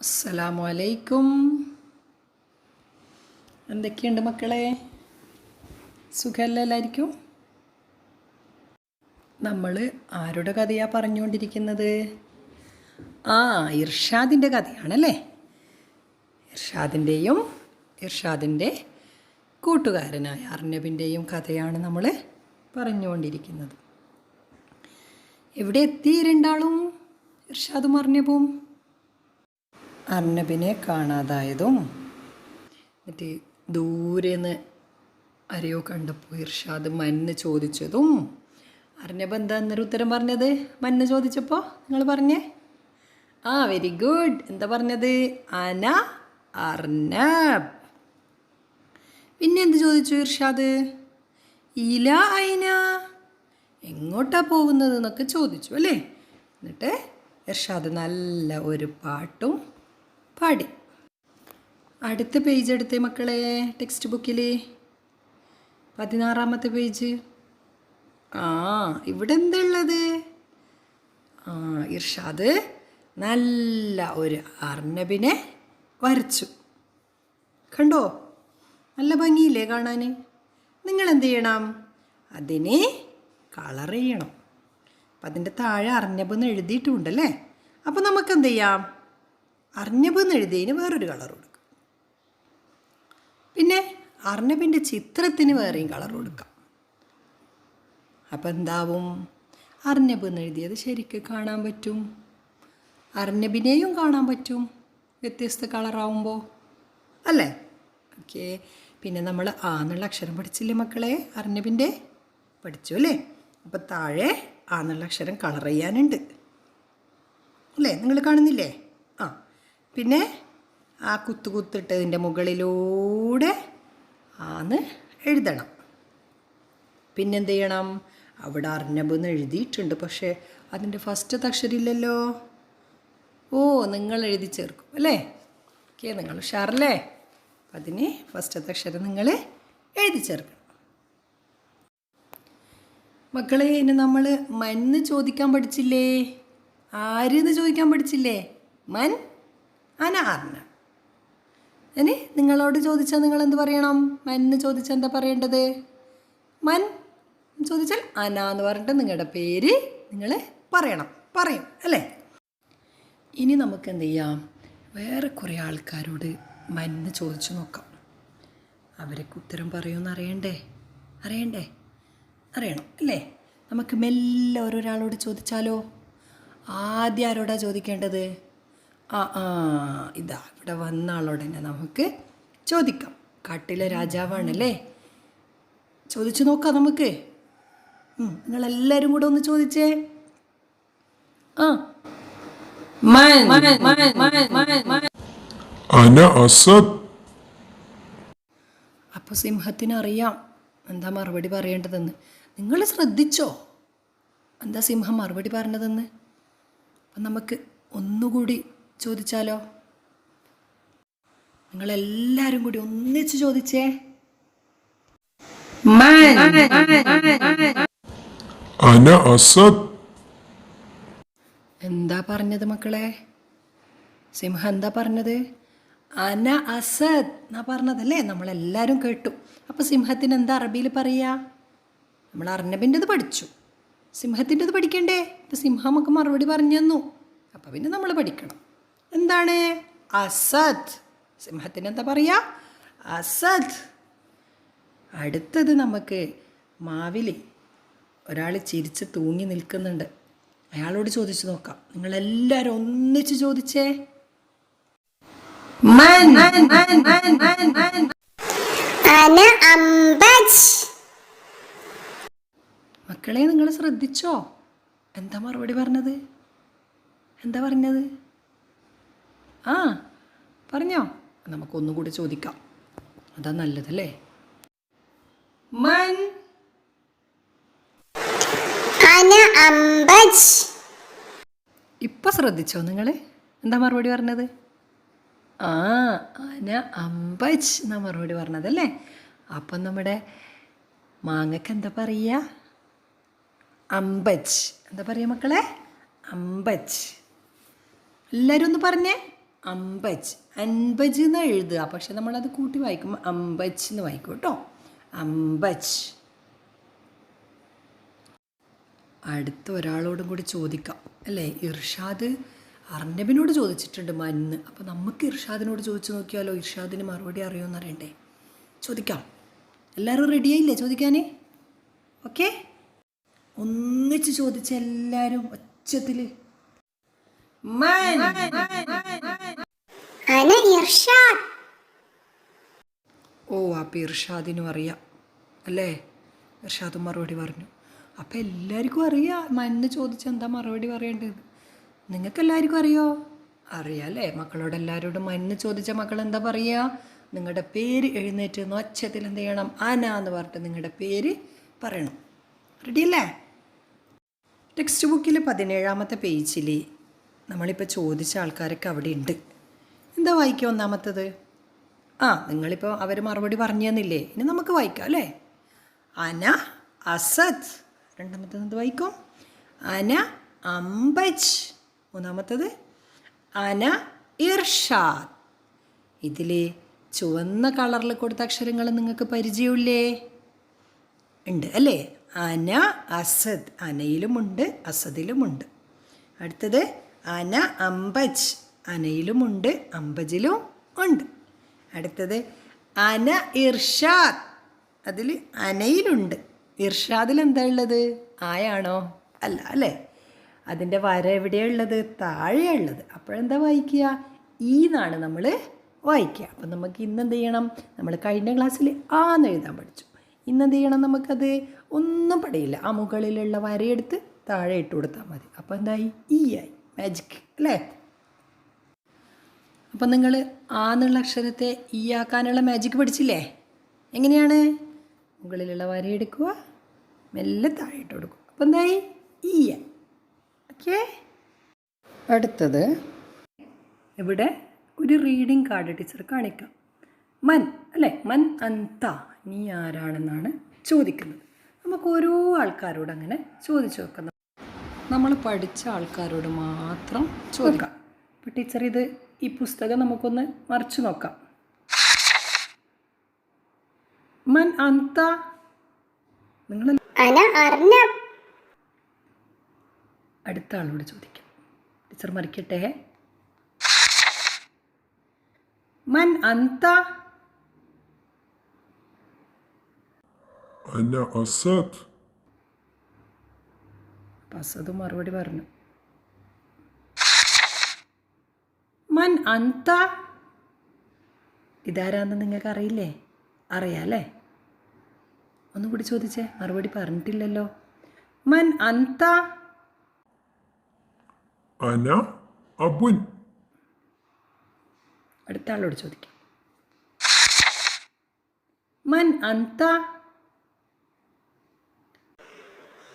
അസ്സലാമു അലൈക്കും. എന്തൊക്കെയുണ്ട് മക്കളെ? സുഖമല്ലേ എല്ലാവർക്കും? നമ്മൾ ആരുടെ കഥയാണ് പറഞ്ഞുകൊണ്ടിരിക്കുന്നത്? ഇർഷാദിൻ്റെ കഥയാണല്ലേ. ഇർഷാദിൻ്റെ കൂട്ടുകാരനായ അർനബിൻ്റെയും കഥയാണ് നമ്മൾ പറഞ്ഞുകൊണ്ടിരിക്കുന്നത്. എവിടെ എത്തി രണ്ടാളും, ഇർഷാദും അർനബും? അർനബിനെ കാണാതായതും എന്നിട്ട് ദൂരെന്ന് ആരെയോ കണ്ടപ്പോൾ ഇർഷാദ് മന്ന് ചോദിച്ചതും, അർനബ് എന്താ എന്നൊരു ഉത്തരം പറഞ്ഞത്? മന്ന് ചോദിച്ചപ്പോൾ നിങ്ങൾ പറഞ്ഞേ? Very good. എന്താ പറഞ്ഞത്? അന അർനബ്. പിന്നെ എന്ത് ചോദിച്ചു ഇർഷാദ്? ഇല ഐന, എങ്ങോട്ടാ പോകുന്നത് എന്നൊക്കെ ചോദിച്ചു അല്ലേ. എന്നിട്ട് ഇർഷാദ് നല്ല ഒരു പാട്ടും പാടി. അടുത്ത പേജ് എടുത്തേ മക്കളെ, ടെക്സ്റ്റ് ബുക്കിൽ 16-ാമത്തെ പേജ്. ഇവിടെ എന്താ ഉള്ളത്? ഇർഷാദ് നല്ല ഒരു അർനബിനെ വരച്ചു. കണ്ടോ? നല്ല ഭംഗിയില്ലേ കാണാൻ? നിങ്ങൾ എന്ത് ചെയ്യണം? അതിനെ കളർ ചെയ്യണം. അപ്പം അതിൻ്റെ താഴെ അർനബ് എന്ന് എഴുതിയിട്ടുണ്ടല്ലേ. അപ്പം നമുക്ക് എന്ത് ചെയ്യാം? അർനബ് എന്ന് എഴുതിയതിന് വേറൊരു കളർ കൊടുക്കാം. പിന്നെ അർനബിൻ്റെ ചിത്രത്തിന് വേറെയും കളർ കൊടുക്കാം. അപ്പം എന്താവും? അർനബ് എന്ന് എഴുതിയത് ശരിക്കും കാണാൻ പറ്റും, അർനബിനെയും കാണാൻ പറ്റും വ്യത്യസ്ത കളറാവുമ്പോൾ അല്ലേ. ഓക്കെ. പിന്നെ നമ്മൾ എന്നുള്ള അക്ഷരം പഠിച്ചില്ലേ മക്കളെ? അർനബിൻ്റെ പഠിച്ചു അല്ലേ. അപ്പം താഴെ എന്നുള്ള അക്ഷരം കളർ ചെയ്യാനുണ്ട് അല്ലേ, നിങ്ങൾ കാണുന്നില്ലേ? പിന്നെ കുത്തിട്ടതിൻ്റെ മുകളിലൂടെ ആന്ന് എഴുതണം. പിന്നെന്ത് ചെയ്യണം? അവിടെ അർനബ് എന്ന് എഴുതിയിട്ടുണ്ട്, പക്ഷേ അതിൻ്റെ ഫസ്റ്റത്തെ അക്ഷരം ഇല്ലല്ലോ. നിങ്ങൾ എഴുതി ചേർക്കും അല്ലേ. ഓക്കെ, നിങ്ങൾ ഉഷാറല്ലേ. അതിന് ഫസ്റ്റത്തെ അക്ഷരം നിങ്ങൾ എഴുതി ചേർക്കണം. മക്കളെ, ഇനി നമ്മൾ മന്ന് ചോദിക്കാൻ പഠിച്ചില്ലേ? ആരെന്ന് ചോദിക്കാൻ പഠിച്ചില്ലേ? മൻ അന അർന. ഇനി നിങ്ങളോട് ചോദിച്ചാൽ നിങ്ങൾ എന്ത് പറയണം? മന്ന് ചോദിച്ചാൽ എന്താ പറയേണ്ടത്? മൻ ചോദിച്ചാൽ അന എന്ന് പറഞ്ഞിട്ട് നിങ്ങളുടെ പേര് നിങ്ങൾ പറയും അല്ലേ. ഇനി നമുക്ക് എന്ത് ചെയ്യാം? വേറെ കുറേ ആൾക്കാരോട് മന്ന് ചോദിച്ചു നോക്കാം. അവരൊക്കെ ഉത്തരം പറയുമെന്ന് അറിയണം അല്ലേ. നമുക്ക് മെല്ലെ ഓരോരാളോട് ചോദിച്ചാലോ? ആദ്യം ആരോടാ ചോദിക്കേണ്ടത്? ഇതാ ഇവിടെ വന്ന ആളോട് തന്നെ നമുക്ക് ചോദിക്കാം. കാട്ടിലെ രാജാവാണല്ലേ. ചോദിച്ചു നോക്കാം നമുക്ക്. നിങ്ങളെല്ലാവരും കൂടെ ഒന്ന് ചോദിച്ചേ. അപ്പൊ സിംഹത്തിന് അറിയാം എന്താ മറുപടി പറയേണ്ടതെന്ന്. നിങ്ങൾ ശ്രദ്ധിച്ചോ എന്താ സിംഹം മറുപടി പറഞ്ഞതെന്ന്? അപ്പം നമുക്ക് ഒന്നുകൂടി ചോദിച്ചാലോ? നിങ്ങളെല്ലാവരും കൂടി ഒന്നിച്ച് ചോദിച്ചേ. എന്താ പറഞ്ഞത് മക്കളെ? സിംഹം എന്താ പറഞ്ഞത്? അന അസദ് എന്നാ പറഞ്ഞതല്ലേ. നമ്മളെല്ലാവരും കേട്ടു. അപ്പം സിംഹത്തിന് എന്താ അറബിയിൽ പറയുക? നമ്മൾ അർനബിൻ്റെത് പഠിച്ചു, സിംഹത്തിൻ്റെത് പഠിക്കണ്ടേ? ഇപ്പം സിംഹമൊക്കെ മറുപടി പറഞ്ഞു തന്നു. അപ്പം പിന്നെ നമ്മൾ പഠിക്കണം. എന്താണ്? അസദ്. സിംഹത്തിന് എന്താ പറയുക? അസദ്. അടുത്തത് നമുക്ക് മാവിൽ ഒരാൾ ചിരിച്ച് തൂങ്ങി നിൽക്കുന്നുണ്ട്. അയാളോട് ചോദിച്ചു നോക്കാം. നിങ്ങളെല്ലാവരും ഒന്നിച്ച് ചോദിച്ചേ. മക്കളെ, നിങ്ങൾ ശ്രദ്ധിച്ചോ എന്താ മറുപടി പറഞ്ഞത്? എന്താ പറഞ്ഞത്? പറഞ്ഞോ? നമുക്കൊന്നുകൂടി ചോദിക്കാം, അതാ നല്ലതല്ലേ. മൻ ഇപ്പൊ ശ്രദ്ധിച്ചോ നിങ്ങൾ എന്താ മറുപടി പറഞ്ഞത്? അന അംബജ് എന്നാ മറുപടി പറഞ്ഞതല്ലേ. അപ്പം നമ്മുടെ മാങ്ങക്ക് എന്താ പറയുക? അംബജ്. എന്താ പറയുക മക്കളെ? അംബജ്. എല്ലാവരും ഒന്ന് പറഞ്ഞേ. അമ്പജ്. അൻപജ് എന്ന് എഴുതുക, പക്ഷെ നമ്മളത് കൂട്ടി വായിക്കുമ്പോൾ അമ്പജ് എന്ന് വായിക്കും കേട്ടോ. അമ്പജ്. അടുത്ത ഒരാളോടും കൂടി ചോദിക്കാം അല്ലേ. ഇർഷാദ് അർണബിനോട് ചോദിച്ചിട്ടുണ്ട് മന്ന്. അപ്പോൾ നമുക്ക് ഇർഷാദിനോട് ചോദിച്ചു നോക്കിയാലോ, ഇർഷാദിന് മറുപടി അറിയുമെന്ന് അറിയണ്ടേ. ചോദിക്കാം. എല്ലാവരും റെഡിയായില്ലേ ചോദിക്കാൻ? ഓക്കെ, ഒന്നിച്ച് ചോദിച്ച എല്ലാവരും ഒച്ചത്തിൽ. ഓ, അപ്പം ഇർഷാദിനും അറിയാം അല്ലേ. ഇർഷാദും മറുപടി പറഞ്ഞു. അപ്പം എല്ലാവർക്കും അറിയാം മന്ന് ചോദിച്ചാൽ എന്താ മറുപടി പറയേണ്ടത്. നിങ്ങൾക്ക് എല്ലാവർക്കും അറിയോ? അറിയാം അല്ലേ. മക്കളോട് എല്ലാവരോടും മന്ന് ചോദിച്ച മക്കൾ എന്താ പറയുക? നിങ്ങളുടെ പേര് എഴുന്നേറ്റ് ഒച്ചത്തിൽ എന്ത് ചെയ്യണം? അന എന്ന് പറഞ്ഞിട്ട് നിങ്ങളുടെ പേര് പറയണം. റെഡിയല്ലേ? ടെക്സ്റ്റ് ബുക്കിൽ 17ാമത്തെ പേജിൽ നമ്മളിപ്പോൾ ചോദിച്ച ആൾക്കാരൊക്കെ അവിടെ ഉണ്ട്. എന്താ വായിക്കുക ഒന്നാമത്തത്? നിങ്ങളിപ്പോൾ അവർ മറുപടി പറഞ്ഞു തന്നില്ലേ, ഇനി നമുക്ക് വായിക്കാം അല്ലേ. അന അസദ്. രണ്ടാമത്തത് എന്ത് വായിക്കും? അന അമ്പജ്. മൂന്നാമത്തത് അന ഇർഷാദ്. ഇതിൽ ചുവന്ന കളറിൽ കൊടുത്ത അക്ഷരങ്ങൾ നിങ്ങൾക്ക് പരിചയമില്ലേ? ഉണ്ട് അല്ലേ. അന അസദ്. അനയിലുമുണ്ട് അസദിലുമുണ്ട്. അടുത്തത് അന അമ്പജ്. അനയിലുമുണ്ട് അമ്പജിലും ഉണ്ട്. അടുത്തത് അന ഇർഷാദ്. അതിൽ അനയിലുണ്ട്. ഇർഷാദിൽ എന്താ ഉള്ളത്? ആയാണോ? അല്ല അല്ലേ. അതിൻ്റെ വര എവിടെയുള്ളത്? താഴെയുള്ളത്. അപ്പോഴെന്താ വായിക്കുക? ഈ എന്നാണ് നമ്മൾ വായിക്കുക. അപ്പം നമുക്ക് ഇന്നെന്ത് ചെയ്യണം? നമ്മൾ കഴിഞ്ഞ ക്ലാസ്സിൽ ആന്ന് എഴുതാൻ പഠിച്ചു. ഇന്നെന്ത് ചെയ്യണം? നമുക്കത് ഒന്നും പഠിയില്ല. ആ മുകളിലുള്ള വരയെടുത്ത് താഴെ ഇട്ട് കൊടുത്താൽ മതി. അപ്പോൾ എന്തായി? ഈ ആയി. മാജിക് അല്ലേ. അപ്പം നിങ്ങൾ ആന്നുള്ള അക്ഷരത്തെ ഈ ആക്കാനുള്ള മാജിക് പഠിച്ചില്ലേ? എങ്ങനെയാണ്? മുകളിലുള്ള വരയെടുക്കുക, മെല്ലെ താഴെ ഇട്ട് കൊടുക്കുക. അപ്പം എന്തായി? ഈ ആയി. ഓക്കെ. അടുത്തത് ഇവിടെ ഒരു റീഡിങ് കാർഡ് ടീച്ചർ കാണിക്കാം. മൻ അല്ലേ. മൻ അന്ത. നീ ആരാണെന്നാണ് ചോദിക്കുന്നത്. നമുക്ക് ഓരോ ആൾക്കാരോട് അങ്ങനെ ചോദിച്ചു നോക്കാം. നമ്മൾ പഠിച്ച ആൾക്കാരോട് മാത്രം ചോദിക്കാം. അപ്പോൾ ടീച്ചർ ഈ പുസ്തകം നമുക്കൊന്ന് മറിച്ച് നോക്കാം. മൻ അന്ത. നിങ്ങൾ അടുത്ത ആളോട് ചോദിക്കാം. ടീച്ചർ മറിക്കട്ടെ. മൻ അന്ത. أنا أسد. അസദ് മറുപടി പറഞ്ഞു. മൻ അന്ത. ഇതാരാന്ന് നിങ്ങൾക്ക് അറിയില്ലേ? അറിയാം അല്ലേ. ഒന്നുകൂടി ചോദിച്ചേ, മറുപടി പറഞ്ഞിട്ടില്ലല്ലോ. മൻ അന്ത. أنا أبن. അടുത്ത ആളോട് ചോദിക്കാം. മൻ അന്ത.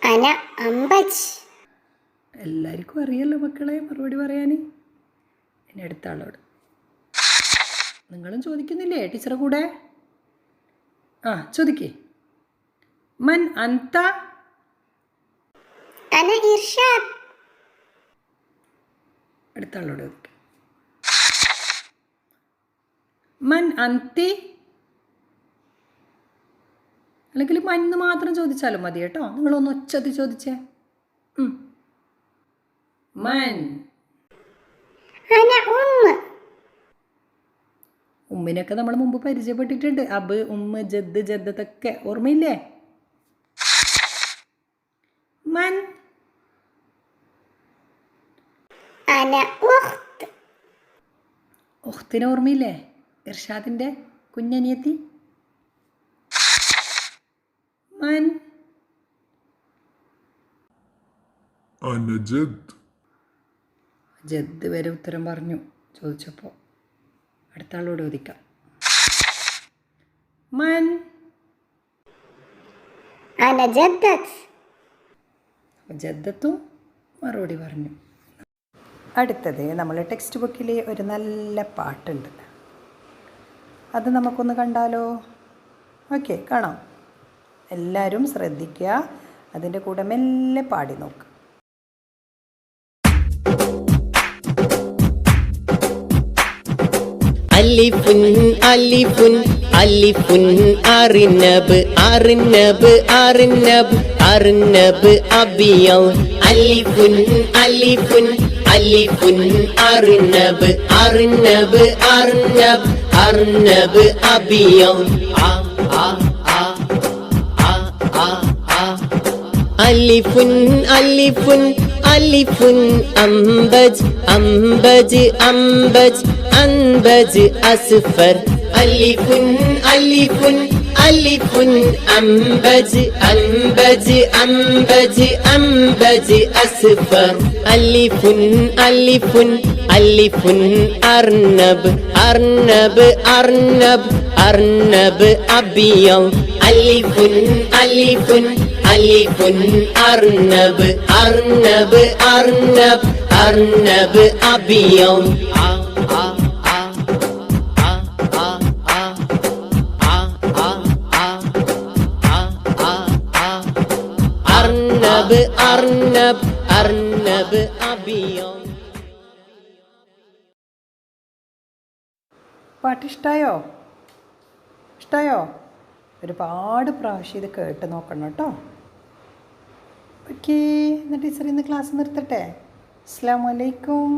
അന അമ്പജ്. എല്ലാവർക്കും അറിയല്ലോ മക്കളെ മറുപടി പറയാൻ. ഇനി അടുത്ത ആളോട്. നിങ്ങളും ചോദിക്കുന്നില്ലേ ടീച്ചറെ കൂടെ? ചോദിക്കേ. മൻ അന്ത. അന ഇർഷാദ്. അടുത്ത ആളോട് ചോദിക്കാം. മൻ അന്തി. അല്ലെങ്കിൽ മന്ന് മാത്രം ചോദിച്ചാലും മതി കേട്ടോ. നിങ്ങളൊന്ന് ഒച്ചത്തിൽ ചോദിച്ചേ. മൻ. അന ഉമ്മ. ഉമ്മിനൊക്കെ നമ്മൾ മുമ്പ് പരിചയപ്പെട്ടിട്ടുണ്ട്. അബ്, ഉമ്മ, ജദ്, ജദ്ദത്തൊക്കെ ഓർമ്മയില്ലേ? മൻ. അന ഉഖ്ത്. ഉഖ്തിനെ ഓർമ്മയില്ലേ? ഇർഷാദിൻ്റെ കുഞ്ഞനിയത്തി. മൻ. أنا جد. ജദ് വരെ ഉത്തരം പറഞ്ഞു ചോദിച്ചപ്പോൾ. അടുത്ത ആളോട് ചോദിക്കാം. മൻ. അന ജദ്ദത്ത്. ജദ്ദത്തും മറുപടി പറഞ്ഞു. അടുത്തത് നമ്മൾ ടെക്സ്റ്റ് ബുക്കിൽ ഒരു നല്ല പാട്ടുണ്ട്. അത് നമുക്കൊന്ന് കണ്ടാലോ? ഓക്കെ, കാണാം. എല്ലാവരും ശ്രദ്ധിക്കുക. അതിൻ്റെ കൂടെ മെല്ലെ പാടി നോക്കുക. അലിഫുൻ അലിഫുൻ അലിഫുൻ അർനബ് അർനബ് അർനബ് അർനബ് അബിയൽ അലിഫുൻ അലിഫുൻ അലിഫുൻ അർനബ് അർനബ് അർനബ് അർനബ് അബിയൽ ആ ആ ആ ആ ആ അലിഫുൻ അലിഫുൻ അലിഫുൻ അംബജ് അംബജ് അംബജ് അംബജ് അസ്ഫർ അലിഫുൻ അലിഫുൻ അലിഫുൻ അംബജ് അംബജ് അംബജ് അംബജ് അസ്ഫർ അലിഫുൻ അലിഫുൻ അലിഫുൻ അർനബ് അർനബ് അർനബ് അർനബ് അബിയൽ അലിഫുൻ അലിഫുൻ അലിഫുൻ അർനബ് അർനബ് അർനബ് അർനബ് അബിയൽ ആ ആ ആ ആ ആ ആ ആ ആ ആ ആ അർനബ് അർനബ് അർനബ് അബിയൽ. പാട്ട് ഇഷ്ടമായോ? ഇഷ്ടമായോ? ഒരുപാട് പ്രാവശ്യം ഇത് കേട്ട് നോക്കണം കേട്ടോ. ഓക്കേ, എന്നാൽ ടീച്ചർ ഇന്ന് ക്ലാസ് നിർത്തട്ടെ. അസ്സലാമു അലൈക്കും.